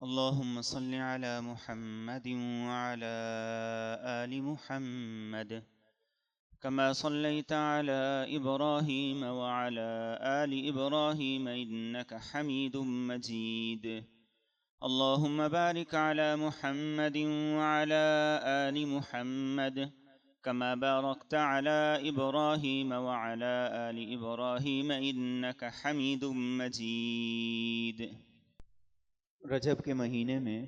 اللهم صل على محمد وعلى آل محمد كما صليت على إبراهيم وعلى آل إبراهيم إنك حميد مجيد. اللهم بارك على محمد وعلى آل محمد كما باركت على إبراهيم وعلى آل إبراهيم إنك حميد مجيد. رجب کے مہینے میں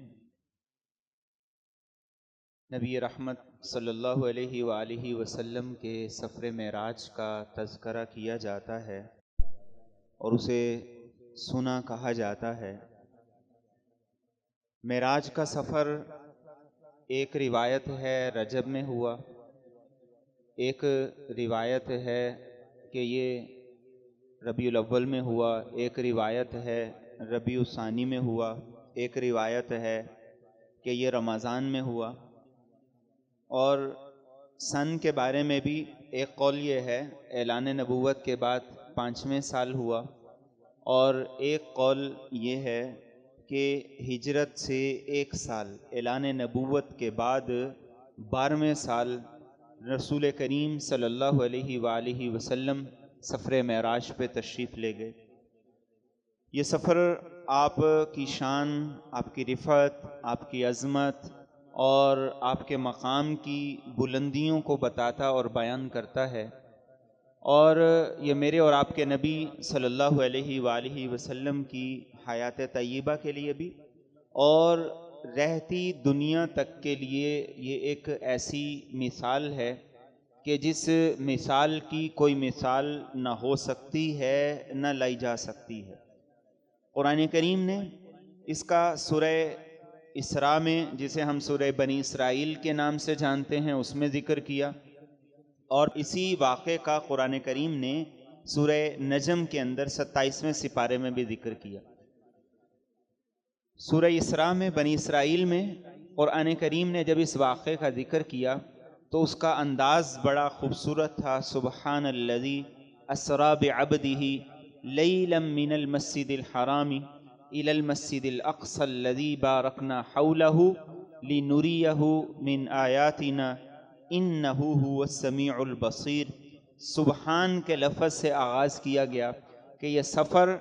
نبی رحمت صلی اللہ علیہ وآلہ وسلم کے سفر معراج کا تذکرہ کیا جاتا ہے اور اسے سنا کہا جاتا ہے۔ معراج کا سفر ایک روایت ہے رجب میں ہوا، ایک روایت ہے کہ یہ ربیع الاول میں ہوا، ایک روایت ہے ربیع الثانی میں ہوا، ایک روایت ہے کہ یہ رمضان میں ہوا، اور سن کے بارے میں بھی ایک قول یہ ہے اعلان نبوت کے بعد 5ویں سال ہوا، اور ایک قول یہ ہے کہ ہجرت سے 1 سال اعلان نبوت کے بعد 12ویں سال رسول کریم صلی اللہ علیہ وآلہ وسلم سفر معراج پہ تشریف لے گئے۔ یہ سفر آپ کی شان، آپ کی رفعت، آپ کی عظمت اور آپ کے مقام کی بلندیوں کو بتاتا اور بیان کرتا ہے، اور یہ میرے اور آپ کے نبی صلی اللہ علیہ وآلہ وسلم کی حیات طیبہ کے لیے بھی اور رہتی دنیا تک کے لیے یہ ایک ایسی مثال ہے کہ جس مثال کی کوئی مثال نہ ہو سکتی ہے، نہ لائی جا سکتی ہے۔ قرآن کریم نے اس کا سورہ اسراء میں، جسے ہم سورہ بنی اسرائیل کے نام سے جانتے ہیں، اس میں ذکر کیا، اور اسی واقعے کا قرآن کریم نے سورہ نجم کے اندر 27ویں سپارے میں بھی ذکر کیا۔ سورہ اسراء میں بنی اسرائیل میں قرآن کریم نے جب اس واقعے کا ذکر کیا تو اس کا انداز بڑا خوبصورت تھا۔ سبحان الذی اسریٰ بعبدہ لیلا من المسجد الحرام الی المسجد الاقصی الذی بارکنا حولہ لنریہ من آیاتنا انہ هو السمیع البصیر۔ سبحان کے لفظ سے آغاز کیا گیا کہ یہ سفر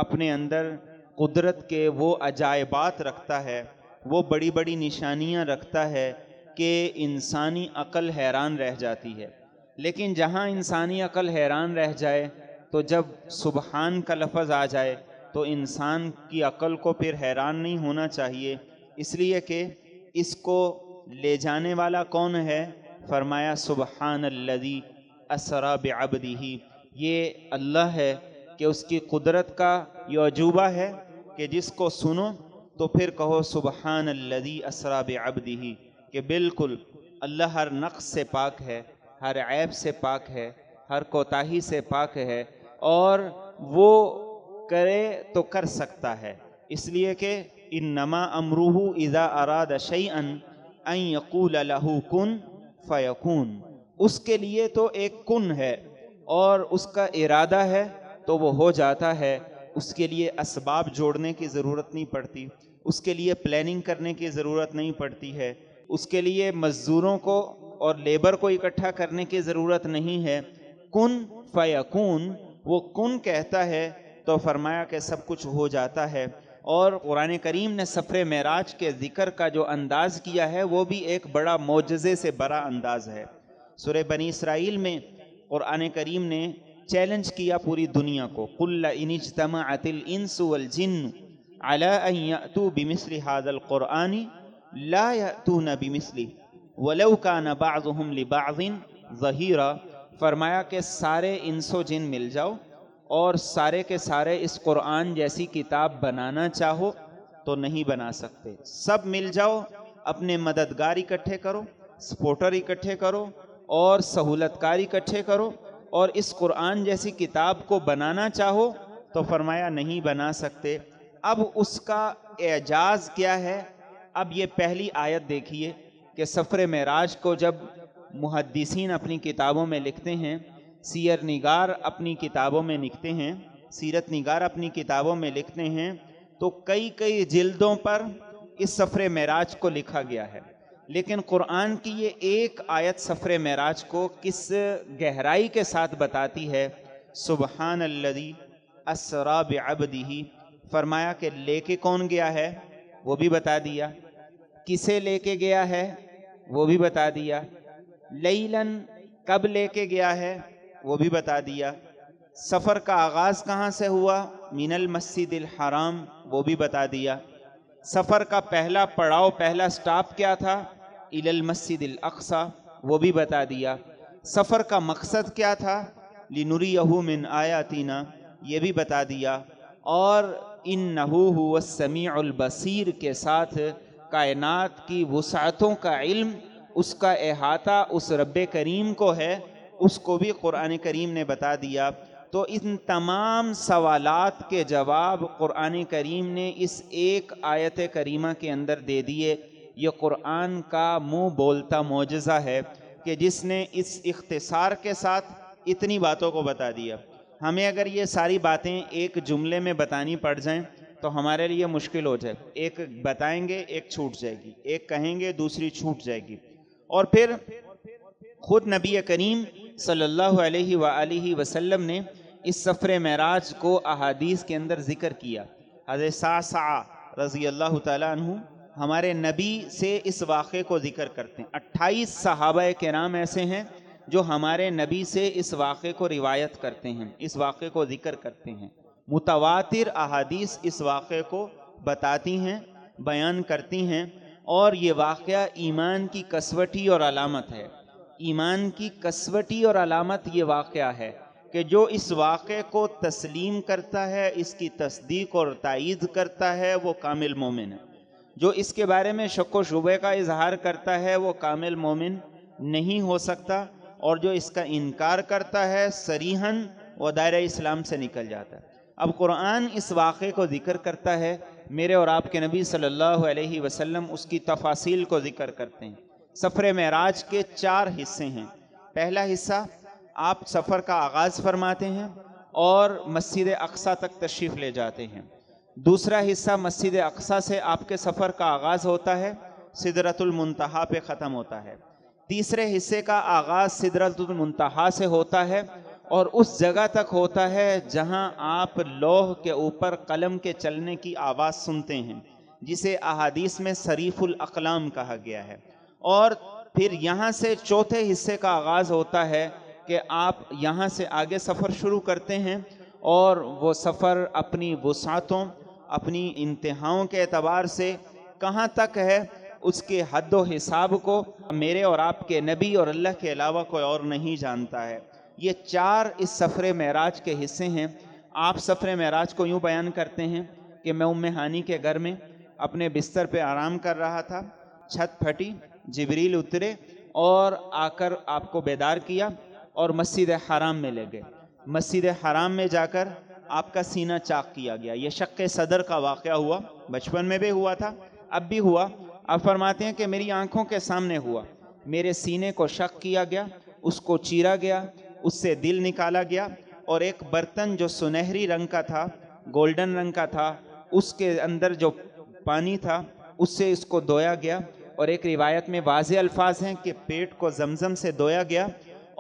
اپنے اندر قدرت کے وہ عجائبات رکھتا ہے، وہ بڑی بڑی نشانیاں رکھتا ہے کہ انسانی عقل حیران رہ جاتی ہے۔ لیکن جہاں انسانی عقل حیران رہ جائے تو جب سبحان کا لفظ آ جائے تو انسان کی عقل کو پھر حیران نہیں ہونا چاہیے، اس لیے کہ اس کو لے جانے والا کون ہے؟ فرمایا سبحان الذی اسریٰ بعبدہ، یہ اللہ ہے کہ اس کی قدرت کا یہ عجوبہ ہے کہ جس کو سنو تو پھر کہو سبحان الذی اسریٰ بعبدہ، کہ بالکل اللہ ہر نقص سے پاک ہے، ہر عیب سے پاک ہے، ہر کوتاہی سے پاک ہے، اور وہ کرے تو کر سکتا ہے، اس لیے کہ انما امرہ اذا اراد شیئا ان یقول لہ کن فیکون۔ اس کے لیے تو ایک کن ہے اور اس کا ارادہ ہے تو وہ ہو جاتا ہے، اس کے لیے اسباب جوڑنے کی ضرورت نہیں پڑتی، اس کے لیے پلاننگ کرنے کی ضرورت نہیں پڑتی ہے، اس کے لیے مزدوروں کو اور لیبر کو اکٹھا کرنے کی ضرورت نہیں ہے۔ کن فیکون، وہ کن کہتا ہے تو فرمایا کہ سب کچھ ہو جاتا ہے۔ اور قرآن کریم نے سفر معراج کے ذکر کا جو انداز کیا ہے وہ بھی ایک بڑا معجزے سے بڑا انداز ہے۔ سورہ بنی اسرائیل میں قرآن کریم نے چیلنج کیا پوری دنیا کو، قُلْ لَئِنِ اجْتَمَعَتِ الْإِنسُ وَالْجِنُّ عَلَىٰ أَن يَأْتُوا بِمِثْلِ هَٰذَا الْقُرْآنِ لَا يَأْتُونَ بِمِثْلِهِ وَلَوْ كَانَ بَعْضُهُمْ لِبَعْضٍ ظَهِيرًا۔ فرمایا کہ سارے انس و جن مل جاؤ اور سارے کے سارے اس قرآن جیسی کتاب بنانا چاہو تو نہیں بنا سکتے۔ سب مل جاؤ، اپنے مددگار اکٹھے کرو، سپورٹر اکٹھے کرو اور سہولت کار اکٹھے کرو، اور اس قرآن جیسی کتاب کو بنانا چاہو تو فرمایا نہیں بنا سکتے۔ اب اس کا اعجاز کیا ہے؟ اب یہ پہلی آیت دیکھیے کہ سفر معراج کو جب محدثین اپنی کتابوں میں لکھتے ہیں، سیر نگار اپنی کتابوں میں لکھتے ہیں، سیرت نگار اپنی کتابوں میں لکھتے ہیں، تو کئی کئی جلدوں پر اس سفر معراج کو لکھا گیا ہے، لیکن قرآن کی یہ ایک آیت سفر معراج کو کس گہرائی کے ساتھ بتاتی ہے۔ سبحان الذی اسریٰ بعبدہ، فرمایا کہ لے کے کون گیا ہے وہ بھی بتا دیا، کسے لے کے گیا ہے وہ بھی بتا دیا، لیلاً کب لے کے گیا ہے وہ بھی بتا دیا، سفر کا آغاز کہاں سے ہوا، من المسجد الحرام، وہ بھی بتا دیا، سفر کا پہلا پڑاؤ پہلا سٹاپ کیا تھا، الی المسجد الاقصی، وہ بھی بتا دیا، سفر کا مقصد کیا تھا، لنریہ من آیاتنا، یہ بھی بتا دیا، اور انہ هو السمیع البصیر کے ساتھ کائنات کی وسعتوں کا علم، اس کا احاطہ اس رب کریم کو ہے، اس کو بھی قرآن کریم نے بتا دیا۔ تو ان تمام سوالات کے جواب قرآن کریم نے اس ایک آیت کریمہ کے اندر دے دیے۔ یہ قرآن کا منہ بولتا معجزہ ہے کہ جس نے اس اختصار کے ساتھ اتنی باتوں کو بتا دیا۔ ہمیں اگر یہ ساری باتیں ایک جملے میں بتانی پڑ جائیں تو ہمارے لیے مشکل ہو جائے، ایک بتائیں گے ایک چھوٹ جائے گی، ایک کہیں گے دوسری چھوٹ جائے گی۔ اور پھر خود نبی کریم صلی اللہ علیہ وآلہ وسلم نے اس سفر معراج کو احادیث کے اندر ذکر کیا۔ حضرت صعصع رضی اللہ تعالیٰ عنہ ہمارے نبی سے اس واقعے کو ذکر کرتے ہیں۔ 28 صحابہ کرام ایسے ہیں جو ہمارے نبی سے اس واقعے کو روایت کرتے ہیں، اس واقعے کو ذکر کرتے ہیں۔ متواتر احادیث اس واقعے کو بتاتی ہیں، بیان کرتی ہیں، اور یہ واقعہ ایمان کی کسوٹی اور علامت ہے۔ ایمان کی کسوٹی اور علامت یہ واقعہ ہے کہ جو اس واقعے کو تسلیم کرتا ہے، اس کی تصدیق اور تائید کرتا ہے، وہ کامل مومن ہے۔ جو اس کے بارے میں شک و شبہ کا اظہار کرتا ہے وہ کامل مومن نہیں ہو سکتا، اور جو اس کا انکار کرتا ہے صریحاً وہ دائرہ اسلام سے نکل جاتا ہے۔ اب قرآن اس واقعے کو ذکر کرتا ہے، میرے اور آپ کے نبی صلی اللہ علیہ وسلم اس کی تفاصیل کو ذکر کرتے ہیں۔ سفر معراج کے 4 حصے ہیں۔ پہلا حصہ آپ سفر کا آغاز فرماتے ہیں اور مسجد اقصیٰ تک تشریف لے جاتے ہیں۔ دوسرا حصہ مسجد اقصیٰ سے آپ کے سفر کا آغاز ہوتا ہے، سدرۃ المنتہا پہ ختم ہوتا ہے۔ تیسرے حصے کا آغاز سدرۃ المنتہا سے ہوتا ہے اور اس جگہ تک ہوتا ہے جہاں آپ لوح کے اوپر قلم کے چلنے کی آواز سنتے ہیں، جسے احادیث میں صریف الاقلام کہا گیا ہے۔ اور پھر یہاں سے چوتھے حصے کا آغاز ہوتا ہے کہ آپ یہاں سے آگے سفر شروع کرتے ہیں، اور وہ سفر اپنی وسعتوں، اپنی انتہاؤں کے اعتبار سے کہاں تک ہے، اس کے حد و حساب کو میرے اور آپ کے نبی اور اللہ کے علاوہ کوئی اور نہیں جانتا ہے۔ یہ 4 اس سفر معراج کے حصے ہیں۔ آپ سفر معراج کو یوں بیان کرتے ہیں کہ میں ام ہانی کے گھر میں اپنے بستر پہ آرام کر رہا تھا، چھت پھٹی، جبریل اترے اور آ کر آپ کو بیدار کیا اور مسجد حرام میں لے گئے۔ مسجد حرام میں جا کر آپ کا سینہ چاک کیا گیا۔ یہ شق صدر کا واقعہ ہوا، بچپن میں بھی ہوا تھا، اب بھی ہوا۔ آپ فرماتے ہیں کہ میری آنکھوں کے سامنے ہوا، میرے سینے کو شق کیا گیا، اس کو چیرا گیا، اس سے دل نکالا گیا، اور ایک برتن جو سنہری رنگ کا تھا، گولڈن رنگ کا تھا، اس کے اندر جو پانی تھا اس سے اس کو دھویا گیا، اور ایک روایت میں واضح الفاظ ہیں کہ پیٹ کو زمزم سے دھویا گیا،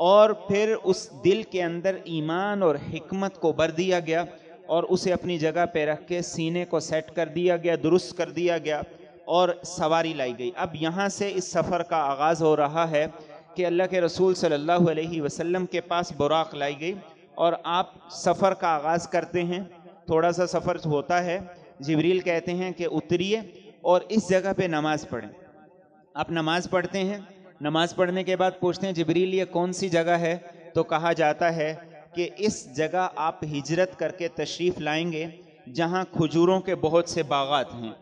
اور پھر اس دل کے اندر ایمان اور حکمت کو بھر دیا گیا، اور اسے اپنی جگہ پہ رکھ کے سینے کو سیٹ کر دیا گیا، درست کر دیا گیا، اور سواری لائی گئی۔ اب یہاں سے اس سفر کا آغاز ہو رہا ہے کہ اللہ کے رسول صلی اللہ علیہ وسلم کے پاس براق لائی گئی، اور آپ سفر کا آغاز کرتے ہیں۔ تھوڑا سا سفر ہوتا ہے، جبریل کہتے ہیں کہ اتریے اور اس جگہ پہ نماز پڑھیں۔ آپ نماز پڑھتے ہیں، نماز پڑھنے کے بعد پوچھتے ہیں جبریل یہ کون سی جگہ ہے؟ تو کہا جاتا ہے کہ اس جگہ آپ ہجرت کر کے تشریف لائیں گے جہاں کھجوروں کے بہت سے باغات ہیں۔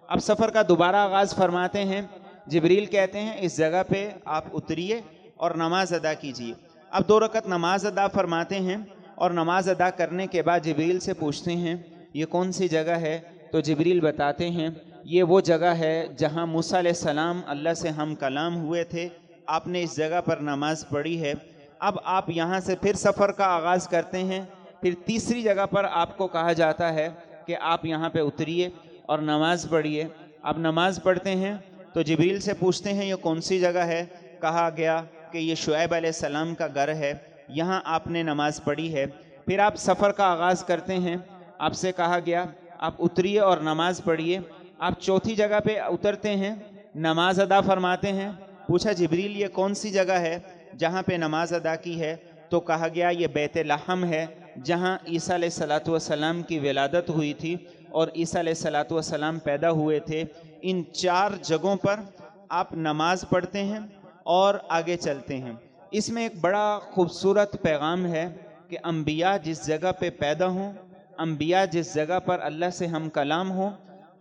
اب سفر کا دوبارہ آغاز فرماتے ہیں، جبریل کہتے ہیں اس جگہ پہ آپ اتریے اور نماز ادا کیجیے۔ اب 2 رکعت نماز ادا فرماتے ہیں، اور نماز ادا کرنے کے بعد جبریل سے پوچھتے ہیں یہ کون سی جگہ ہے؟ تو جبریل بتاتے ہیں یہ وہ جگہ ہے جہاں موسیٰ علیہ السلام اللہ سے ہم کلام ہوئے تھے، آپ نے اس جگہ پر نماز پڑھی ہے۔ اب آپ یہاں سے پھر سفر کا آغاز کرتے ہیں، پھر تیسری جگہ پر آپ کو کہا جاتا ہے کہ آپ یہاں پہ اتریے اور نماز پڑھیے۔ آپ نماز پڑھتے ہیں تو جبریل سے پوچھتے ہیں یہ کون سی جگہ ہے؟ کہا گیا کہ یہ شعیب علیہ السلام کا گھر ہے، یہاں آپ نے نماز پڑھی ہے۔ پھر آپ سفر کا آغاز کرتے ہیں، آپ سے کہا گیا آپ اتریے اور نماز پڑھیے۔ آپ چوتھی جگہ پہ اترتے ہیں، نماز ادا فرماتے ہیں۔ پوچھا جبریل یہ کون سی جگہ ہے جہاں پہ نماز ادا کی ہے؟ تو کہا گیا یہ بیت لحم ہے، جہاں عیسیٰ علیہ السلام کی ولادت ہوئی تھی اور عیسیٰ علیہ السلام پیدا ہوئے تھے۔ ان 4 جگہوں پر آپ نماز پڑھتے ہیں اور آگے چلتے ہیں۔ اس میں ایک بڑا خوبصورت پیغام ہے کہ انبیاء جس جگہ پہ پیدا ہوں، انبیاء جس جگہ پر اللہ سے ہم کلام ہوں،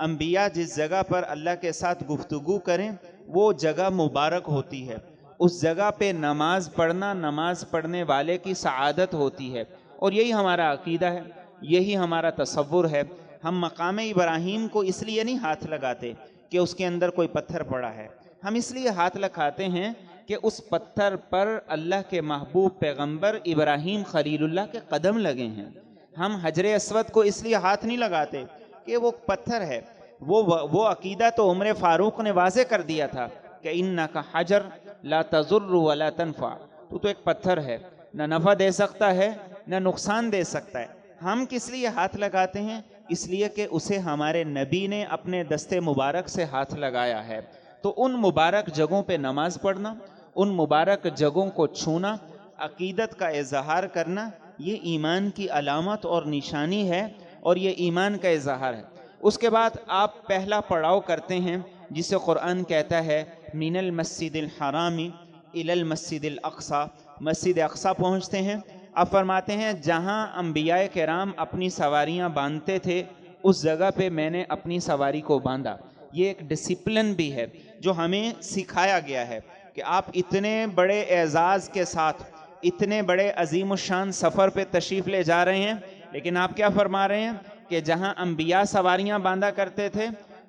انبیاء جس جگہ پر اللہ کے ساتھ گفتگو کریں، وہ جگہ مبارک ہوتی ہے۔ اس جگہ پہ نماز پڑھنا نماز پڑھنے والے کی سعادت ہوتی ہے، اور یہی ہمارا عقیدہ ہے، یہی ہمارا تصور ہے۔ ہم مقام ابراہیم کو اس لیے نہیں ہاتھ لگاتے کہ اس کے اندر کوئی پتھر پڑا ہے، ہم اس لیے ہاتھ لگاتے ہیں کہ اس پتھر پر اللہ کے محبوب پیغمبر ابراہیم خلیل اللہ کے قدم لگے ہیں۔ ہم حجر اسود کو اس لیے ہاتھ نہیں لگاتے کہ وہ پتھر ہے، وہ عقیدہ تو عمر فاروق نے واضح کر دیا تھا کہ انک حجر لا تضر ولا تنفع، تو ایک پتھر ہے، نہ نفع دے سکتا ہے نہ نقصان دے سکتا ہے۔ ہم کس لیے ہاتھ لگاتے ہیں؟ اس لیے کہ اسے ہمارے نبی نے اپنے دست مبارک سے ہاتھ لگایا ہے۔ تو ان مبارک جگہوں پہ نماز پڑھنا، ان مبارک جگہوں کو چھونا، عقیدت کا اظہار کرنا، یہ ایمان کی علامت اور نشانی ہے، اور یہ ایمان کا اظہار ہے۔ اس کے بعد آپ پہلا پڑاؤ کرتے ہیں جسے قرآن کہتا ہے من المسجد الحرام الی المسجد الاقصی، مسجد اقصی پہنچتے ہیں۔ آپ فرماتے ہیں جہاں انبیاء کرام اپنی سواریاں باندھتے تھے اس جگہ پہ میں نے اپنی سواری کو باندھا۔ یہ ایک ڈسپلن بھی ہے جو ہمیں سکھایا گیا ہے کہ آپ اتنے بڑے اعزاز کے ساتھ اتنے بڑے عظیم الشان سفر پہ تشریف لے جا رہے ہیں، لیکن آپ کیا فرما رہے ہیں کہ جہاں انبیاء سواریاں باندھا کرتے تھے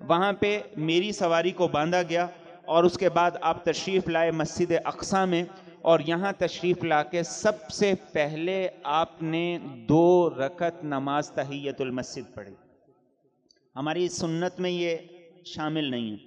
وہاں پہ میری سواری کو باندھا گیا، اور اس کے بعد آپ تشریف لائے مسجد اقصی میں، اور یہاں تشریف لا کے سب سے پہلے آپ نے 2 رکعت نماز تحیۃ المسجد پڑھی۔ ہماری سنت میں یہ شامل نہیں ہے،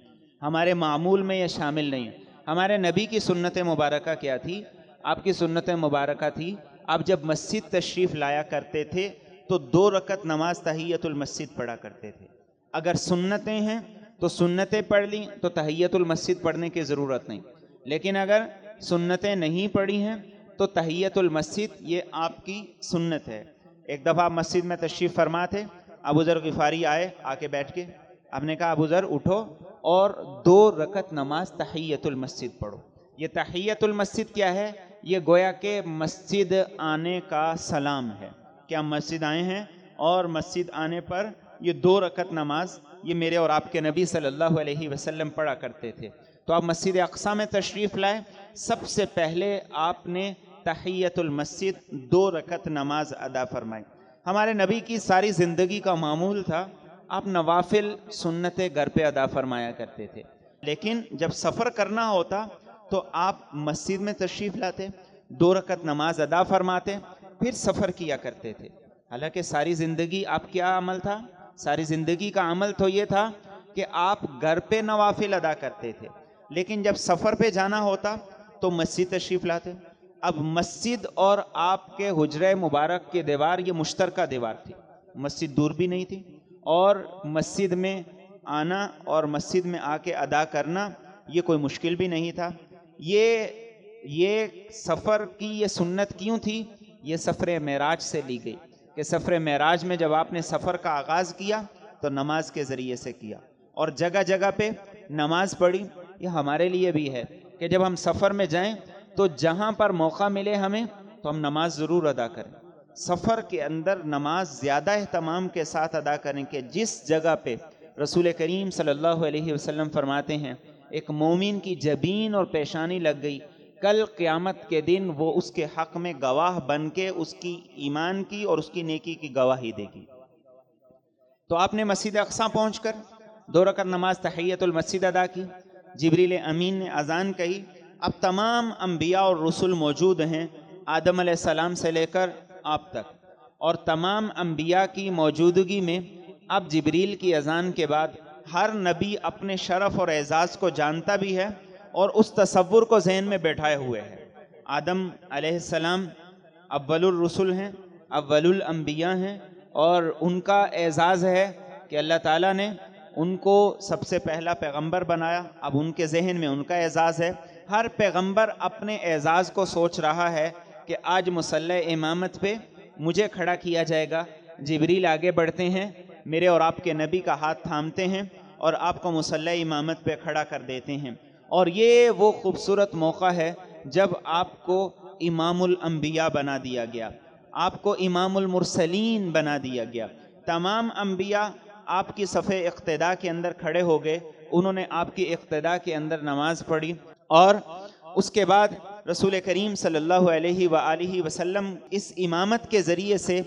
ہمارے معمول میں یہ شامل نہیں ہے۔ ہمارے نبی کی سنت مبارکہ کیا تھی؟ آپ کی سنت مبارکہ تھی آپ جب مسجد تشریف لایا کرتے تھے تو 2 رکعت نماز تحیۃ المسجد پڑھا کرتے تھے۔ اگر سنتیں ہیں تو سنتیں پڑھ لیں تو تحیۃ المسجد پڑھنے کی ضرورت نہیں، لیکن اگر سنتیں نہیں پڑھی ہیں تو تحیۃ المسجد یہ آپ کی سنت ہے۔ ایک دفعہ مسجد میں تشریف فرما تھے، ابو ذر غفاری آئے، آ کے بیٹھ کے آپ نے کہا ابو ذر اٹھو اور 2 رکعت نماز تحیۃ المسجد پڑھو۔ یہ تحیۃ المسجد کیا ہے؟ یہ گویا کہ مسجد آنے کا سلام ہے کہ ہم مسجد آئے ہیں، اور مسجد آنے پر یہ 2 رکعت نماز یہ میرے اور آپ کے نبی صلی اللہ علیہ وسلم پڑھا کرتے تھے۔ تو آپ مسجد اقصی میں تشریف لائے، سب سے پہلے آپ نے تحیۃ المسجد 2 رکعت نماز ادا فرمائی۔ ہمارے نبی کی ساری زندگی کا معمول تھا آپ نوافل سنتیں گھر پہ ادا فرمایا کرتے تھے، لیکن جب سفر کرنا ہوتا تو آپ مسجد میں تشریف لاتے، 2 رکعت نماز ادا فرماتے، پھر سفر کیا کرتے تھے۔ حالانکہ ساری زندگی آپ کیا عمل تھا؟ ساری زندگی کا عمل تو یہ تھا کہ آپ گھر پہ نوافل ادا کرتے تھے، لیکن جب سفر پہ جانا ہوتا تو مسجد تشریف لاتے۔ اب مسجد اور آپ کے حجرہ مبارک کی دیوار یہ مشترکہ دیوار تھی، مسجد دور بھی نہیں تھی، اور مسجد میں آنا اور مسجد میں آ کے ادا کرنا یہ کوئی مشکل بھی نہیں تھا۔ یہ سفر کی یہ سنت کیوں تھی؟ یہ سفر معراج سے لی گئی کہ سفر معراج میں جب آپ نے سفر کا آغاز کیا تو نماز کے ذریعے سے کیا، اور جگہ جگہ پہ نماز پڑھی۔ یہ ہمارے لیے بھی ہے کہ جب ہم سفر میں جائیں تو جہاں پر موقع ملے ہمیں تو ہم نماز ضرور ادا کریں۔ سفر کے اندر نماز زیادہ اہتمام کے ساتھ ادا کریں کہ جس جگہ پہ رسول کریم صلی اللہ علیہ وسلم فرماتے ہیں ایک مومن کی جبین اور پیشانی لگ گئی، کل قیامت کے دن وہ اس کے حق میں گواہ بن کے اس کی ایمان کی اور اس کی نیکی کی گواہی دے گی۔ تو آپ نے مسجد اقصی پہنچ کر 2 رکعت نماز تحیۃ المسجد ادا کی، جبریل امین نے اذان کہی۔ اب تمام انبیاء اور رسول موجود ہیں، آدم علیہ السلام سے لے کر آپ تک، اور تمام انبیاء کی موجودگی میں اب جبریل کی اذان کے بعد ہر نبی اپنے شرف اور اعزاز کو جانتا بھی ہے اور اس تصور کو ذہن میں بیٹھائے ہوئے ہے۔ آدم علیہ السلام اول الرسل ہیں، اول الانبیاء ہیں، اور ان کا اعزاز ہے کہ اللہ تعالیٰ نے ان کو سب سے پہلا پیغمبر بنایا۔ اب ان کے ذہن میں ان کا اعزاز ہے۔ ہر پیغمبر اپنے اعزاز کو سوچ رہا ہے کہ آج مصلی امامت پہ مجھے کھڑا کیا جائے گا۔ جبریل آگے بڑھتے ہیں، میرے اور آپ کے نبی کا ہاتھ تھامتے ہیں اور آپ کو مصلی امامت پہ کھڑا کر دیتے ہیں۔ اور یہ وہ خوبصورت موقع ہے جب آپ کو امام الانبیاء بنا دیا گیا، آپ کو امام المرسلین بنا دیا گیا۔ تمام انبیاء آپ کی صف اقتداء کے اندر کھڑے ہو گئے، انہوں نے آپ کی اقتداء کے اندر نماز پڑھی، اور اس کے بعد رسول کریم صلی اللہ علیہ وآلہ وسلم اس امامت کے ذریعے سے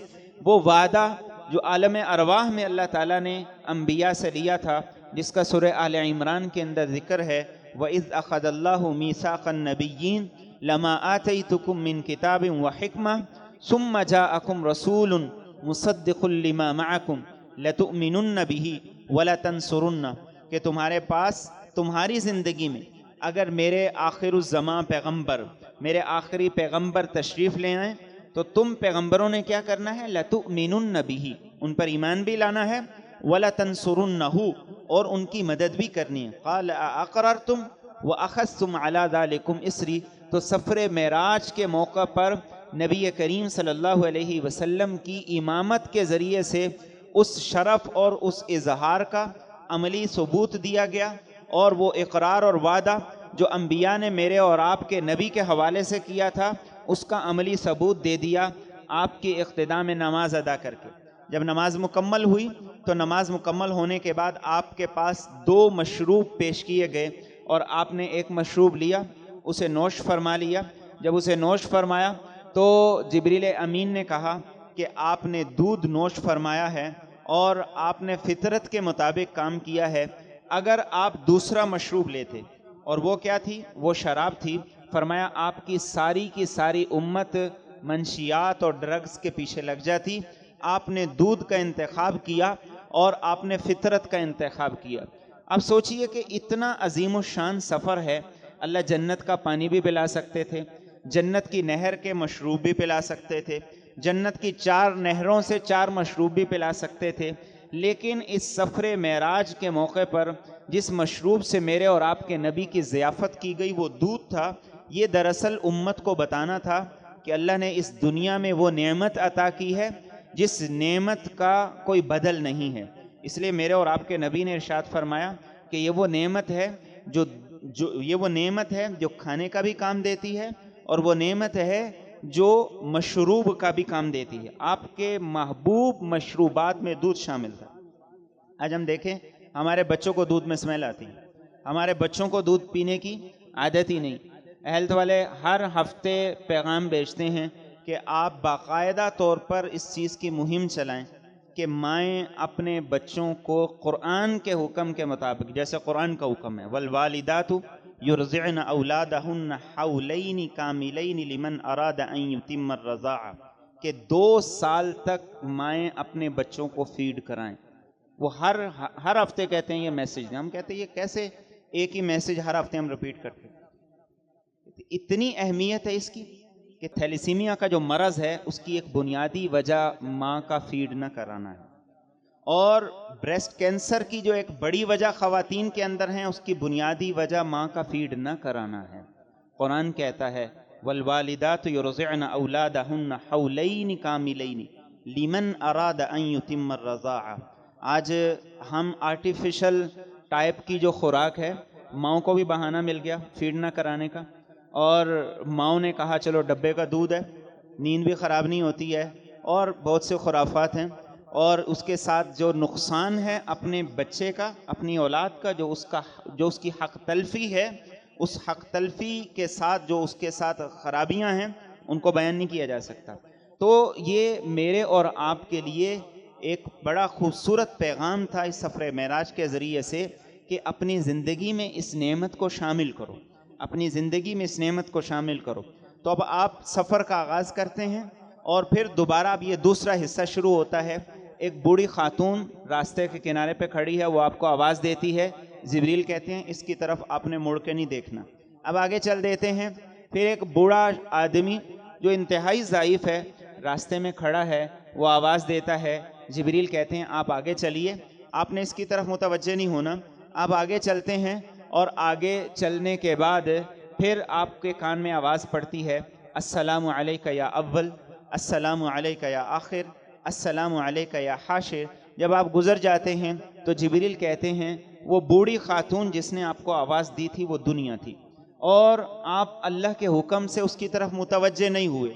وہ وعدہ جو عالم ارواح میں اللہ تعالیٰ نے انبیاء سے لیا تھا، جس کا سورہ آل عمران کے اندر ذکر ہے، وَإِذْ أَخَذَ اللَّهُ مِيثَاقَ النَّبِيِّينَ لَمَا آتَيْتُكُم مِّن كِتَابٍ وَحِكْمَةٍ ثُمَّ جَاءَكُمْ رَسُولٌ مُصَدِّقٌ لِّمَا مَعَكُمْ لَتُؤْمِنُنَّ بِهِ وَلَتَنصُرُنَّ، کہ تمہارے پاس تمہاری زندگی میں اگر میرے آخر الزمان پیغمبر، میرے آخری پیغمبر تشریف لے آئیں تو تم پیغمبروں نے کیا کرنا ہے؟ لَتُؤْمِنُنَّ بِهِ، ان پر ایمان بھی لانا ہے، وَلَتَنصُرُنَّهُ، اور ان کی مدد بھی کرنی ہے۔ قَالَ أَأَقْرَرْتُمْ وَأَخَذْتُمْ عَلَىٰ ذَلِكُمْ إِصْرِي، تو سفر معراج کے موقع پر نبی کریم صلی اللہ علیہ وسلم کی امامت کے ذریعے سے اس شرف اور اس اظہار کا عملی ثبوت دیا گیا، اور وہ اقرار اور وعدہ جو انبیاء نے میرے اور آپ کے نبی کے حوالے سے کیا تھا اس کا عملی ثبوت دے دیا آپ کی اقتداء میں نماز ادا کر کے۔ جب نماز مکمل ہوئی تو نماز مکمل ہونے کے بعد آپ کے پاس 2 مشروب پیش کیے گئے، اور آپ نے ایک مشروب لیا، اسے نوش فرما لیا۔ جب اسے نوش فرمایا تو جبریل امین نے کہا کہ آپ نے دودھ نوش فرمایا ہے اور آپ نے فطرت کے مطابق کام کیا ہے۔ اگر آپ دوسرا مشروب لیتے، اور وہ کیا تھی؟ وہ شراب تھی، فرمایا آپ کی ساری امت منشیات اور ڈرگز کے پیچھے لگ جاتی۔ آپ نے دودھ کا انتخاب کیا اور آپ نے فطرت کا انتخاب کیا۔ اب سوچئے کہ اتنا عظیم الشان سفر ہے، اللہ جنت کا پانی بھی پلا سکتے تھے، جنت کی نہر کے مشروب بھی پلا سکتے تھے، جنت کی 4 نہروں سے 4 مشروب بھی پلا سکتے تھے، لیکن اس سفر معراج کے موقع پر جس مشروب سے میرے اور آپ کے نبی کی ضیافت کی گئی وہ دودھ تھا۔ یہ دراصل امت کو بتانا تھا کہ اللہ نے اس دنیا میں وہ نعمت عطا کی ہے جس نعمت کا کوئی بدل نہیں ہے۔ اس لیے میرے اور آپ کے نبی نے ارشاد فرمایا کہ یہ وہ نعمت ہے جو کھانے کا بھی کام دیتی ہے، اور وہ نعمت ہے جو مشروب کا بھی کام دیتی ہے۔ آپ کے محبوب مشروبات میں دودھ شامل تھا۔ آج ہم دیکھیں ہمارے بچوں کو دودھ میں اسمیل آتی ہے، ہمارے بچوں کو دودھ پینے کی عادت ہی نہیں۔ ہیلتھ والے ہر ہفتے پیغام بھیجتے ہیں کہ آپ باقاعدہ طور پر اس چیز کی مہم چلائیں کہ مائیں اپنے بچوں کو قرآن کے حکم کے مطابق، جیسے قرآن کا حکم ہے والوالدات یرضعن اولادہن حولین کاملین لمن اراد ان یتم الرضاعہ، کہ 2 سال تک مائیں اپنے بچوں کو فیڈ کرائیں۔ وہ ہر ہفتے کہتے ہیں یہ میسیج، ہم کہتے ہیں یہ کیسے ایک ہی میسیج ہر ہفتے ہم ریپیٹ کرتے ہیں؟ اتنی اہمیت ہے اس کی کہ تھیلیسیمیا کا جو مرض ہے اس کی ایک بنیادی وجہ ماں کا فیڈ نہ کرانا ہے، اور بریسٹ کینسر کی جو ایک بڑی وجہ خواتین کے اندر ہیں اس کی بنیادی وجہ ماں کا فیڈ نہ کرانا ہے۔ قرآن کہتا ہے والوالدات یرضعن اولادہن حولین کاملین لمن اراد ان یتم الرضاعہ۔ آج ہم آرٹیفیشل ٹائپ کی جو خوراک ہے، ماؤں کو بھی بہانہ مل گیا فیڈ نہ کرانے کا، اور ماؤں نے کہا چلو ڈبے کا دودھ ہے، نیند بھی خراب نہیں ہوتی ہے، اور بہت سے خرافات ہیں، اور اس کے ساتھ جو نقصان ہے اپنے بچے کا، اپنی اولاد کا، جو اس کی حق تلفی ہے، اس حق تلفی کے ساتھ جو اس کے ساتھ خرابیاں ہیں ان کو بیان نہیں کیا جا سکتا۔ تو یہ میرے اور آپ کے لیے ایک بڑا خوبصورت پیغام تھا اس سفر معراج کے ذریعے سے کہ اپنی زندگی میں اس نعمت کو شامل کرو، اپنی زندگی میں اس نعمت کو شامل کرو۔ تو اب آپ سفر کا آغاز کرتے ہیں، اور پھر دوبارہ اب یہ دوسرا حصہ شروع ہوتا ہے ایک بوڑھی خاتون راستے کے کنارے پہ کھڑی ہے، وہ آپ کو آواز دیتی ہے، جبریل کہتے ہیں اس کی طرف آپ نے مڑ کے نہیں دیکھنا۔ اب آگے چل دیتے ہیں، پھر ایک بوڑھا آدمی جو انتہائی ضعیف ہے راستے میں کھڑا ہے، وہ آواز دیتا ہے، جبریل کہتے ہیں آپ آگے چلیے، آپ نے اس کی طرف متوجہ نہیں ہونا۔ آپ آگے چلتے ہیں اور آگے چلنے کے بعد پھر آپ کے کان میں آواز پڑتی ہے، السلام علیکہ یا اول، السلام علیکہ یا آخر، السلام علیکہ یا حاشر۔ جب آپ گزر جاتے ہیں تو جبریل کہتے ہیں وہ بوڑھی خاتون جس نے آپ کو آواز دی تھی وہ دنیا تھی، اور آپ اللہ کے حکم سے اس کی طرف متوجہ نہیں ہوئے۔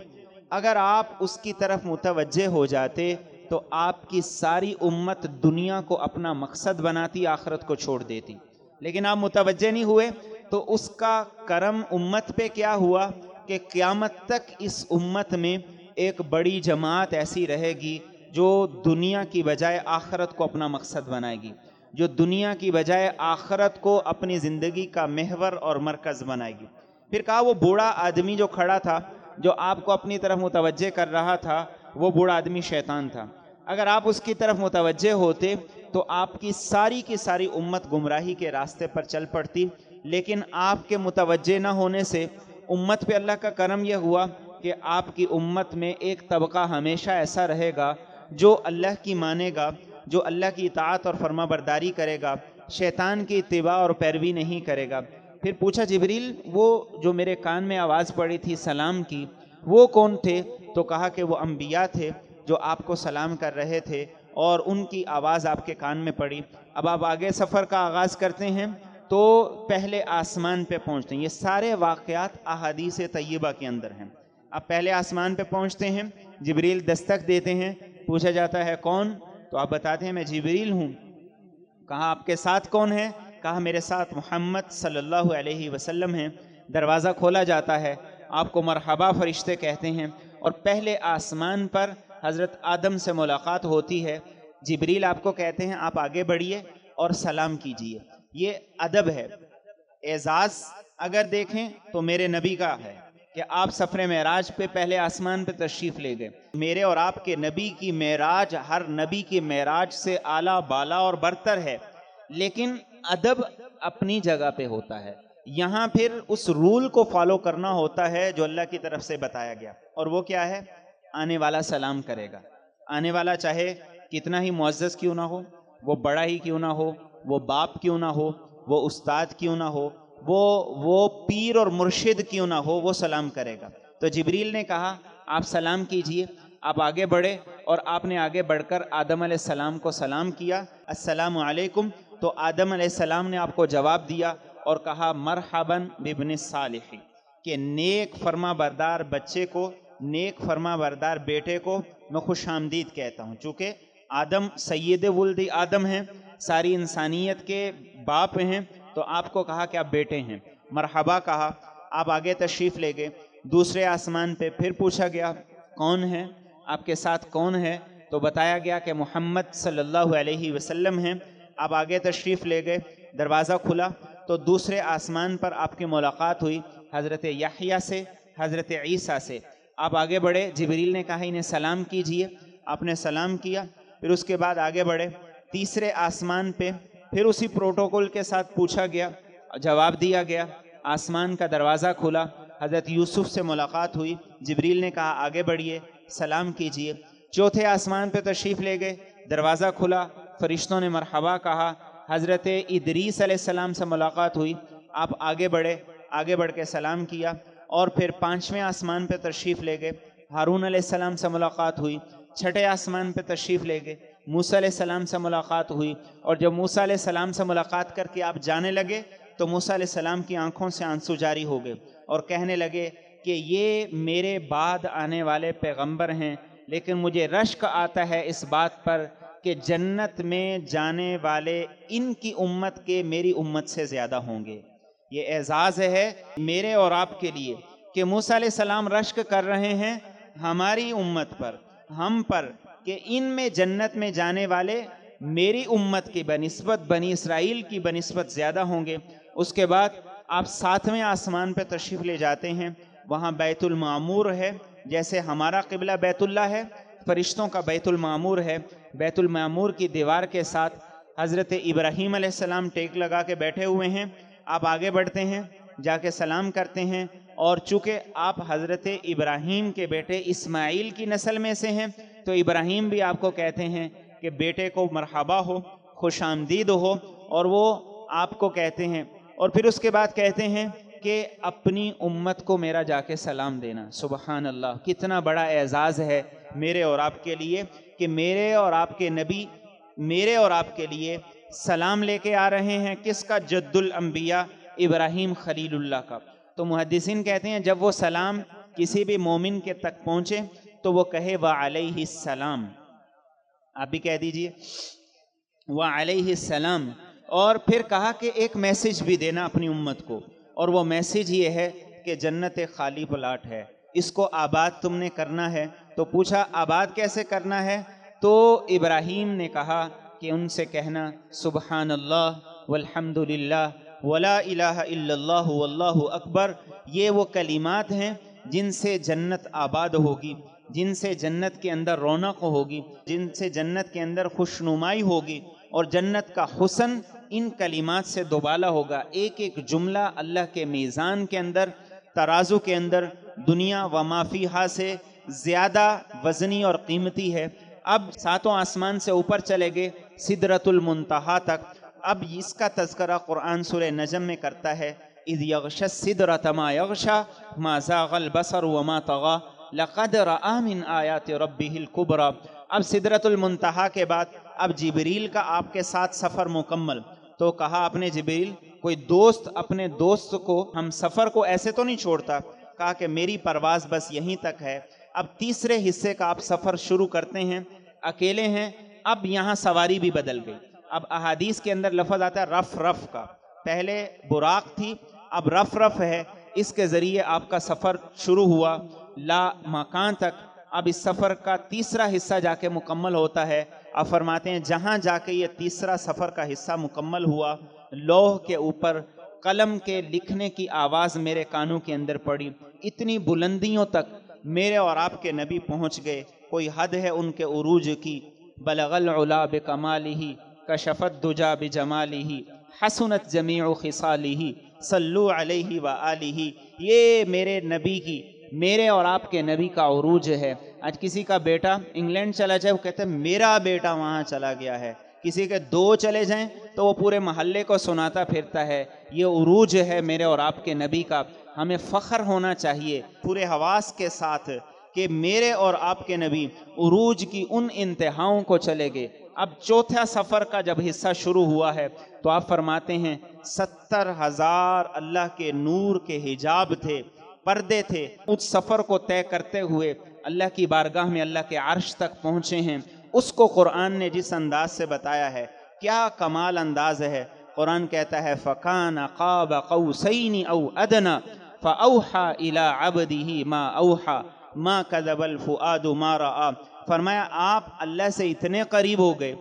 اگر آپ اس کی طرف متوجہ ہو جاتے تو آپ کی ساری امت دنیا کو اپنا مقصد بناتی، آخرت کو چھوڑ دیتی، لیکن آپ متوجہ نہیں ہوئے، تو اس کا کرم امت پہ کیا ہوا کہ قیامت تک اس امت میں ایک بڑی جماعت ایسی رہے گی جو دنیا کی بجائے آخرت کو اپنا مقصد بنائے گی، جو دنیا کی بجائے آخرت کو اپنی زندگی کا محور اور مرکز بنائے گی۔ پھر کہا وہ بوڑھا آدمی جو کھڑا تھا، جو آپ کو اپنی طرف متوجہ کر رہا تھا، وہ بوڑھا آدمی شیطان تھا۔ اگر آپ اس کی طرف متوجہ ہوتے تو آپ کی ساری امت گمراہی کے راستے پر چل پڑتی، لیکن آپ کے متوجہ نہ ہونے سے امت پہ اللہ کا کرم یہ ہوا کہ آپ کی امت میں ایک طبقہ ہمیشہ ایسا رہے گا جو اللہ کی مانے گا، جو اللہ کی اطاعت اور فرما برداری کرے گا، شیطان کی اتباع اور پیروی نہیں کرے گا۔ پھر پوچھا جبریل وہ جو میرے کان میں آواز پڑی تھی سلام کی، وہ کون تھے؟ تو کہا کہ وہ انبیاء تھے جو آپ کو سلام کر رہے تھے اور ان کی آواز آپ کے کان میں پڑی۔ اب آپ آگے سفر کا آغاز کرتے ہیں تو پہلے آسمان پہ پہنچتے ہیں۔ یہ سارے واقعات احادیث طیبہ کے اندر ہیں۔ آپ پہلے آسمان پہ پہنچتے ہیں، جبریل دستک دیتے ہیں، پوچھا جاتا ہے کون؟ تو آپ بتاتے ہیں میں جبریل ہوں۔ کہا آپ کے ساتھ کون ہے؟ کہا میرے ساتھ محمد صلی اللہ علیہ وسلم ہیں۔ دروازہ کھولا جاتا ہے، آپ کو مرحبا فرشتے کہتے ہیں، اور پہلے آسمان پر حضرت آدم سے ملاقات ہوتی ہے۔ جبریل آپ کو کہتے ہیں آپ آگے بڑھیے اور سلام کیجئے۔ یہ ادب ہے، اعزاز اگر دیکھیں تو میرے نبی کا ہے کہ آپ سفر معراج پہ پہلے آسمان پہ تشریف لے گئے۔ میرے اور آپ کے نبی کی معراج ہر نبی کی معراج سے اعلیٰ بالا اور برتر ہے، لیکن ادب اپنی جگہ پہ ہوتا ہے۔ یہاں پھر اس رول کو فالو کرنا ہوتا ہے جو اللہ کی طرف سے بتایا گیا، اور وہ کیا ہے؟ آنے والا سلام کرے گا۔ آنے والا چاہے کتنا ہی معزز کیوں نہ ہو، وہ بڑا ہی کیوں نہ ہو، وہ باپ کیوں نہ ہو، وہ استاد کیوں نہ ہو، وہ پیر اور مرشد کیوں نہ ہو، وہ سلام کرے گا۔ تو جبریل نے کہا آپ سلام کیجئے۔ آپ آگے بڑھے اور آپ نے آگے بڑھ کر آدم علیہ السلام کو سلام کیا، السلام علیکم۔ تو آدم علیہ السلام نے آپ کو جواب دیا اور کہا مرحباً بابن صالح، کہ نیک فرما بردار بچے کو، نیک فرما بردار بیٹے کو میں خوش آمدید کہتا ہوں۔ چونکہ آدم سید ولد آدم ہیں، ساری انسانیت کے باپ ہیں، تو آپ کو کہا کہ آپ بیٹے ہیں، مرحبا کہا۔ آپ آگے تشریف لے گئے۔ دوسرے آسمان پہ پھر پوچھا گیا کون ہے، آپ کے ساتھ کون ہے؟ تو بتایا گیا کہ محمد صلی اللہ علیہ وسلم ہیں۔ آپ آگے تشریف لے گئے، دروازہ کھلا تو دوسرے آسمان پر آپ کی ملاقات ہوئی حضرت یحییٰ سے، حضرت عیسیٰ سے۔ آپ آگے بڑھے، جبریل نے کہا انہیں سلام کیجئے، آپ نے سلام کیا۔ پھر اس کے بعد آگے بڑھے تیسرے آسمان پہ، پھر اسی پروٹوکول کے ساتھ پوچھا گیا، جواب دیا گیا، آسمان کا دروازہ کھلا، حضرت یوسف سے ملاقات ہوئی، جبریل نے کہا آگے بڑھیے، سلام کیجئے۔ چوتھے آسمان پہ تشریف لے گئے، دروازہ کھلا، فرشتوں نے مرحبا کہا، حضرت ادریس علیہ السلام سے ملاقات ہوئی، آپ آگے بڑھے، آگے بڑھ کے سلام کیا، اور پھر پانچویں آسمان پہ تشریف لے گئے، ہارون علیہ السلام سے ملاقات ہوئی۔ چھٹے آسمان پہ تشریف لے گئے، موسیٰ علیہ السلام سے ملاقات ہوئی، اور جب موسیٰ علیہ السلام سے ملاقات کر کے آپ جانے لگے تو موسیٰ علیہ السلام کی آنکھوں سے آنسو جاری ہو گئے اور کہنے لگے کہ یہ میرے بعد آنے والے پیغمبر ہیں، لیکن مجھے رشک آتا ہے اس بات پر کہ جنت میں جانے والے ان کی امت کے میری امت سے زیادہ ہوں گے۔ یہ اعزاز ہے میرے اور آپ کے لیے کہ موسیٰ علیہ السلام رشک کر رہے ہیں ہماری امت پر، ہم پر، کہ ان میں جنت میں جانے والے میری امت کی بنسبت بنی اسرائیل کی بنسبت زیادہ ہوں گے۔ اس کے بعد آپ ساتویں آسمان پہ تشریف لے جاتے ہیں، وہاں بیت المعمور ہے، جیسے ہمارا قبلہ بیت اللہ ہے، فرشتوں کا بیت المعمور ہے۔ بیت المعمور کی دیوار کے ساتھ حضرت ابراہیم علیہ السلام ٹیک لگا کے بیٹھے ہوئے ہیں. آپ آگے بڑھتے ہیں، جا کے سلام کرتے ہیں، اور چونکہ آپ حضرت ابراہیم کے بیٹے اسماعیل کی نسل میں سے ہیں تو ابراہیم بھی آپ کو کہتے ہیں کہ بیٹے کو مرحبا ہو، خوش آمدید ہو، اور وہ آپ کو کہتے ہیں. اور پھر اس کے بعد کہتے ہیں کہ اپنی امت کو میرا جا کے سلام دینا. سبحان اللہ، کتنا بڑا اعزاز ہے میرے اور آپ کے لیے کہ میرے اور آپ کے نبی میرے اور آپ کے لیے سلام لے کے آ رہے ہیں. کس کا؟ جد الانبیاء ابراہیم خلیل اللہ کا. تو محدثین کہتے ہیں جب وہ سلام کسی بھی مومن کے تک پہنچے تو وہ کہے وعلیہ السلام. آپ بھی کہہ دیجئے وعلیہ السلام. اور پھر کہا کہ ایک میسج بھی دینا اپنی امت کو، اور وہ میسج یہ ہے کہ جنت خالی پلاٹ ہے، اس کو آباد تم نے کرنا ہے. تو پوچھا آباد کیسے کرنا ہے؟ تو ابراہیم نے کہا کہ ان سے کہنا سبحان اللہ والحمد للہ ولا الہ الا اللہ واللہ اکبر. یہ وہ کلمات ہیں جن سے جنت آباد ہوگی، جن سے جنت کے اندر رونق ہوگی، جن سے جنت کے اندر خوشنمائی ہوگی، اور جنت کا حسن ان کلمات سے دوبالا ہوگا. ایک ایک جملہ اللہ کے میزان کے اندر، ترازو کے اندر دنیا و ما فیہا سے زیادہ وزنی اور قیمتی ہے. اب ساتوں آسمان سے اوپر چلے گئے سدرۃ المنتہا تک. اب اس کا تذکرہ قرآن سورہ نجم میں کرتا ہے اذ یغشی السدرۃ ما یغشی ما زاغ البصر وما طغی لقد رأى من آیات ربہ الکبری. اب سدرۃ المنتہا کے بعد اب جبریل کا آپ کے ساتھ سفر مکمل. تو کہا اپنے جبریل، کوئی دوست اپنے دوست کو ہم سفر کو ایسے تو نہیں چھوڑتا. کہا کہ میری پرواز بس یہیں تک ہے. اب تیسرے حصے کا آپ سفر شروع کرتے ہیں، اکیلے ہیں. اب یہاں سواری بھی بدل گئی. اب احادیث کے اندر لفظ آتا ہے رف رف کا. پہلے براق تھی، اب رف رف ہے. اس کے ذریعے آپ کا سفر شروع ہوا لا مکان تک. اب اس سفر کا تیسرا حصہ جا کے مکمل ہوتا ہے. آپ فرماتے ہیں جہاں جا کے یہ تیسرا سفر کا حصہ مکمل ہوا، لوح کے اوپر قلم کے لکھنے کی آواز میرے کانوں کے اندر پڑی. اتنی بلندیوں تک میرے اور آپ کے نبی پہنچ گئے، کوئی حد ہے ان کے عروج کی. بلغ العلا بکمالہ کشف الدجا بجمالہ حسنت جمیع خصالہ صلو علیہ وآلہ. یہ میرے نبی کی، میرے اور آپ کے نبی کا عروج ہے. آج کسی کا بیٹا انگلینڈ چلا جائے وہ کہتے ہیں میرا بیٹا وہاں چلا گیا ہے. کسی کے دو چلے جائیں تو وہ پورے محلے کو سناتا پھرتا ہے. یہ عروج ہے میرے اور آپ کے نبی کا. ہمیں فخر ہونا چاہیے پورے حواس کے ساتھ کہ میرے اور آپ کے نبی عروج کی ان انتہاؤں کو چلے گئے. اب چوتھا سفر کا جب حصہ شروع ہوا ہے تو آپ فرماتے ہیں 70,000 اللہ کے نور کے حجاب تھے، پردے تھے. اس سفر کو طے کرتے ہوئے اللہ کی بارگاہ میں اللہ کے عرش تک پہنچے ہیں. اس کو قرآن نے جس انداز سے بتایا ہے، کیا کمال انداز ہے. قرآن کہتا ہے فَكَانَ قَابَ قَوْسَيْنِ أَوْ أَدْنَى فَأَوْحَى إِلَىٰ عَبْدِهِ مَا أَوْحَى مَا كَذَبَ الْفُؤَادُ مَا رَأَىٰ. فرمایا آپ اللہ سے اتنے قریب ہو گئے،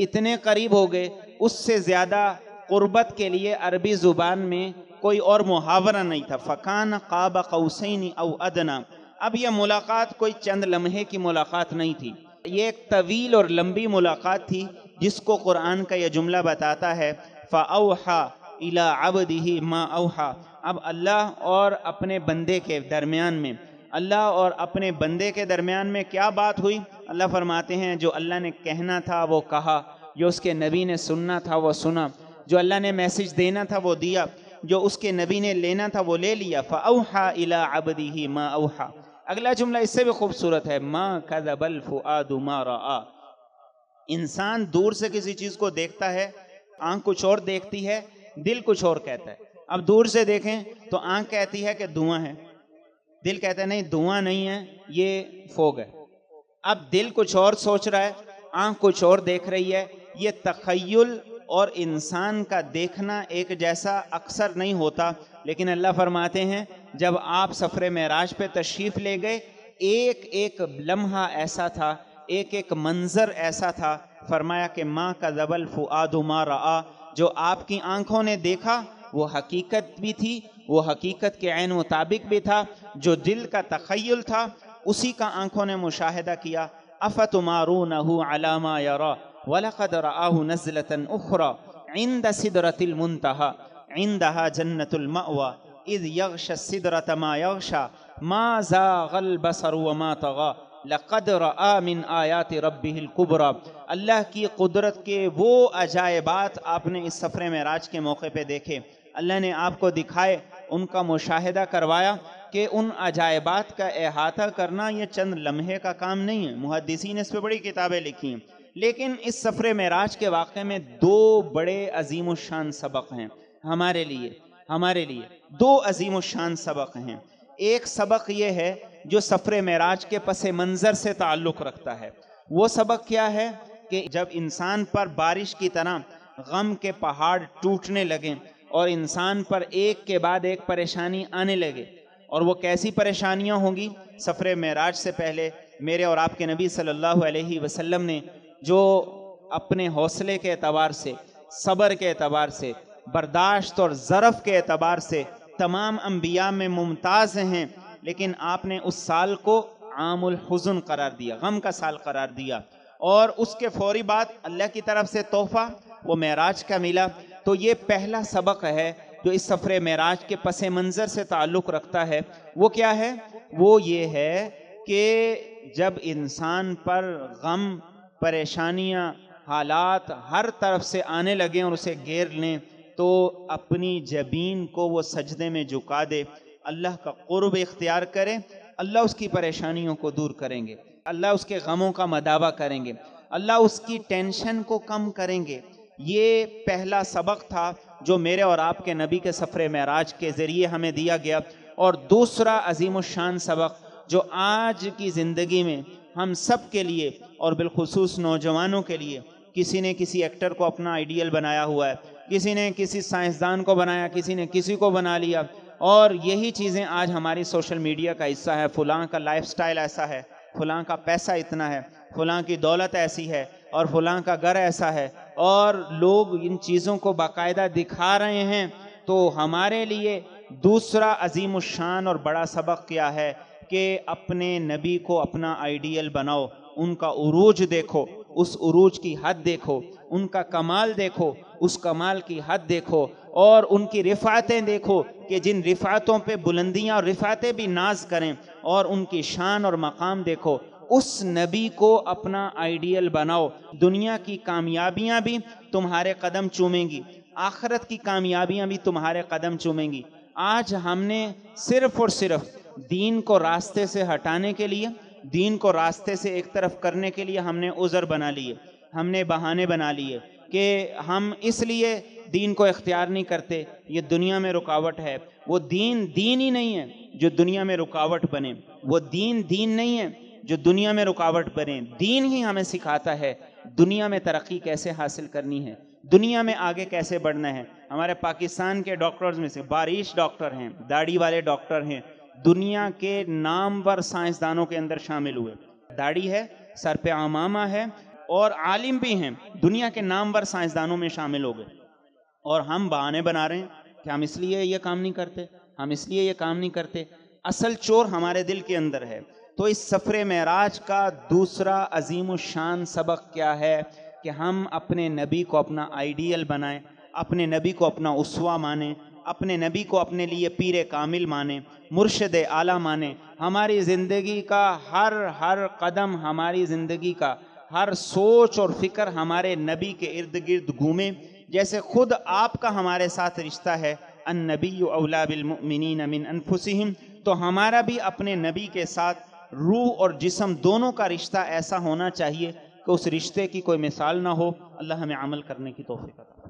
اتنے قریب ہو گئے، اس سے زیادہ قربت کے لیے عربی زبان میں کوئی اور محاورہ نہیں تھا. فَكَانَ قَابَ قَوْسَيْنِ أَوْ أَدْنَى. اب یہ ملاقات کوئی چند لمحے کی ملاقات نہیں تھی، یہ ایک طویل اور لمبی ملاقات تھی جس کو قرآن کا یہ جملہ بتاتا ہے فَأَوْحَى إِلَىٰ عَبْدِهِ مَا أَوْحَى. اب اللہ اور اپنے بندے کے درمیان میں، اللہ اور اپنے بندے کے درمیان میں کیا بات ہوئی؟ اللہ فرماتے ہیں جو اللہ نے کہنا تھا وہ کہا، جو اس کے نبی نے سننا تھا وہ سنا، جو اللہ نے میسج دینا تھا وہ دیا، جو اس کے نبی نے لینا تھا وہ لے لیا. فَأَوْحَى إِلَىٰ عَبْدِهِ مَا أَوْحَى. اگلا جملہ اس سے بھی خوبصورت ہے مَا كَذَبَ الْفُؤَادُ مَا رَأَىٰ. انسان دور سے کسی چیز کو دیکھتا ہے، آنکھ کچھ اور دیکھتی ہے، دل کچھ اور کہتا ہے. اب دور سے دیکھیں تو آنکھ کہتی ہے کہ دھواں ہے، دل کہتا ہے نہیں دھواں نہیں ہے، یہ فوگ ہے. اب دل کچھ اور سوچ رہا ہے، آنکھ کچھ اور دیکھ رہی ہے. یہ تخیل اور انسان کا دیکھنا ایک جیسا اکثر نہیں ہوتا. لیکن اللہ فرماتے ہیں جب آپ سفر معراج پہ تشریف لے گئے، ایک ایک لمحہ ایسا تھا، ایک ایک منظر ایسا تھا. فرمایا کہ مَا كَذَبَ الْفُؤَادُ مَا رَأَىٰ. جو آپ کی آنکھوں نے دیکھا وہ حقیقت بھی تھی، وہ حقیقت کے عین مطابق بھی تھا. جو دل کا تخیل تھا اسی کا آنکھوں نے مشاہدہ کیا. افتمارونہ علی ما یری وَلَقَدْ رَآهُ نَزْلَةً أُخْرَى عِنْدَ سِدْرَةِ الْمُنْتَهَى عِنْدَهَا جَنَّةُ الْمَأْوَى إِذْ يَغْشَى السِّدْرَةَ مَا يَغْشَى مَا زَاغَ الْبَصَرُ وَمَا طَغَى لَقَدْ رَآ مِنْ آيَاتِ رَبِّهِ الْكُبْرَى۔ اللہ کی قدرت کے وہ عجائبات آپ نے اس سفر معراج کے موقع پہ دیکھے، اللہ نے آپ کو دکھائے، ان کا مشاہدہ کروایا کہ ان عجائبات کا احاطہ کرنا یہ چند لمحے کا کام نہیں ہے۔ محدثین اس پہ بڑی کتابیں لکھی ہیں، لیکن اس سفر معراج کے واقعے میں دو بڑے عظیم الشان سبق ہیں ہمارے لیے دو عظیم الشان سبق ہیں۔ ایک سبق یہ ہے جو سفر معراج کے پس منظر سے تعلق رکھتا ہے۔ وہ سبق کیا ہے کہ جب انسان پر بارش کی طرح غم کے پہاڑ ٹوٹنے لگیں اور انسان پر ایک کے بعد ایک پریشانی آنے لگے، اور وہ کیسی پریشانیاں ہوں گی؟ سفر معراج سے پہلے میرے اور آپ کے نبی صلی اللہ علیہ وسلم نے جو اپنے حوصلے کے اعتبار سے، صبر کے اعتبار سے، برداشت اور ظرف کے اعتبار سے تمام انبیاء میں ممتاز ہیں، لیکن آپ نے اس سال کو عام الحزن قرار دیا، غم کا سال قرار دیا، اور اس کے فوری بعد اللہ کی طرف سے تحفہ وہ معراج کا ملا۔ تو یہ پہلا سبق ہے جو اس سفر معراج کے پس منظر سے تعلق رکھتا ہے۔ وہ کیا ہے؟ وہ یہ ہے کہ جب انسان پر غم، پریشانیاں، حالات ہر طرف سے آنے لگیں اور اسے گھیر لیں، تو اپنی جبین کو وہ سجدے میں جھکا دے، اللہ کا قرب اختیار کرے، اللہ اس کی پریشانیوں کو دور کریں گے، اللہ اس کے غموں کا مداوع کریں گے، اللہ اس کی ٹینشن کو کم کریں گے۔ یہ پہلا سبق تھا جو میرے اور آپ کے نبی کے سفر معراج کے ذریعے ہمیں دیا گیا۔ اور دوسرا عظیم الشان سبق جو آج کی زندگی میں ہم سب کے لیے اور بالخصوص نوجوانوں کے لیے، کسی نے کسی ایکٹر کو اپنا آئیڈیل بنایا ہوا ہے، کسی نے کسی سائنسدان کو بنایا، کسی نے کسی کو بنا لیا، اور یہی چیزیں آج ہماری سوشل میڈیا کا حصہ ہے۔ فلاں کا لائف سٹائل ایسا ہے، فلاں کا پیسہ اتنا ہے، فلاں کی دولت ایسی ہے، اور فلاں کا گھر ایسا ہے، اور لوگ ان چیزوں کو باقاعدہ دکھا رہے ہیں۔ تو ہمارے لیے دوسرا عظیم الشان اور بڑا سبق کیا ہے کہ اپنے نبی کو اپنا آئیڈیل بناؤ، ان کا عروج دیکھو، اس عروج کی حد دیکھو، ان کا کمال دیکھو، اس کمال کی حد دیکھو، اور ان کی رفعتیں دیکھو کہ جن رفعتوں پہ بلندیاں اور رفعتیں بھی ناز کریں، اور ان کی شان اور مقام دیکھو۔ اس نبی کو اپنا آئیڈیل بناؤ، دنیا کی کامیابیاں بھی تمہارے قدم چومیں گی، آخرت کی کامیابیاں بھی تمہارے قدم چومیں گی۔ آج ہم نے صرف اور صرف دین کو راستے سے ہٹانے کے لیے، دین کو راستے سے ایک طرف کرنے کے لیے ہم نے عذر بنا لیے، ہم نے بہانے بنا لیے کہ ہم اس لیے دین کو اختیار نہیں کرتے، یہ دنیا میں رکاوٹ ہے۔ وہ دین ہی نہیں ہے جو دنیا میں رکاوٹ بنے، وہ دین نہیں ہے جو دنیا میں رکاوٹ بنے۔ دین ہی ہمیں سکھاتا ہے دنیا میں ترقی کیسے حاصل کرنی ہے، دنیا میں آگے کیسے بڑھنا ہے۔ ہمارے پاکستان کے ڈاکٹرز میں سے باریش ڈاکٹر ہیں، داڑھی والے ڈاکٹر ہیں، دنیا کے نامور سائنسدانوں کے اندر شامل ہوئے۔ داڑھی ہے، سر پہ عمامہ ہے، اور عالم بھی ہیں، دنیا کے نامور سائنسدانوں میں شامل ہو گئے، اور ہم بہانے بنا رہے ہیں کہ ہم اس لیے یہ کام نہیں کرتے، ہم اس لیے یہ کام نہیں کرتے۔ اصل چور ہمارے دل کے اندر ہے۔ تو اس سفر معراج کا دوسرا عظیم الشان سبق کیا ہے کہ ہم اپنے نبی کو اپنا آئیڈیل بنائیں، اپنے نبی کو اپنا اسوہ مانیں، اپنے نبی کو اپنے لیے پیر کامل مانیں، مرشد اعلیٰ مانیں۔ ہماری زندگی کا ہر قدم، ہماری زندگی کا ہر سوچ اور فکر ہمارے نبی کے ارد گرد گھومے، جیسے خود آپ کا ہمارے ساتھ رشتہ ہے، النبی اولیٰ بالمؤمنین من انفسہم، تو ہمارا بھی اپنے نبی کے ساتھ روح اور جسم دونوں کا رشتہ ایسا ہونا چاہیے کہ اس رشتے کی کوئی مثال نہ ہو۔ اللہ ہمیں عمل کرنے کی توفیق عطا فرمائے۔